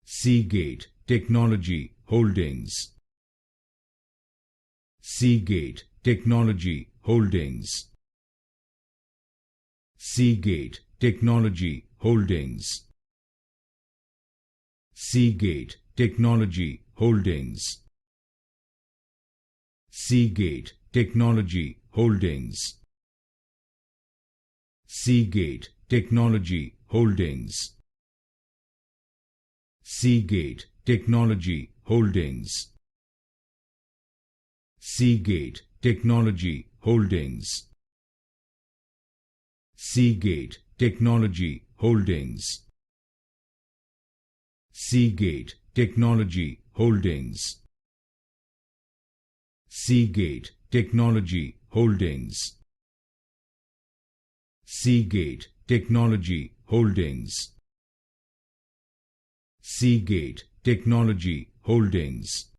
Seagate Technology Holdings. Seagate Technology Holdings. Seagate Technology Holdings. Seagate Technology Holdings. Seagate Technology Holdings. Seagate Technology Holdings. Seagate Technology Holdings. Seagate Technology Holdings. Seagate Technology Holdings. Seagate Technology Holdings. Seagate Technology Holdings. Seagate Technology Holdings. Seagate Technology Holdings.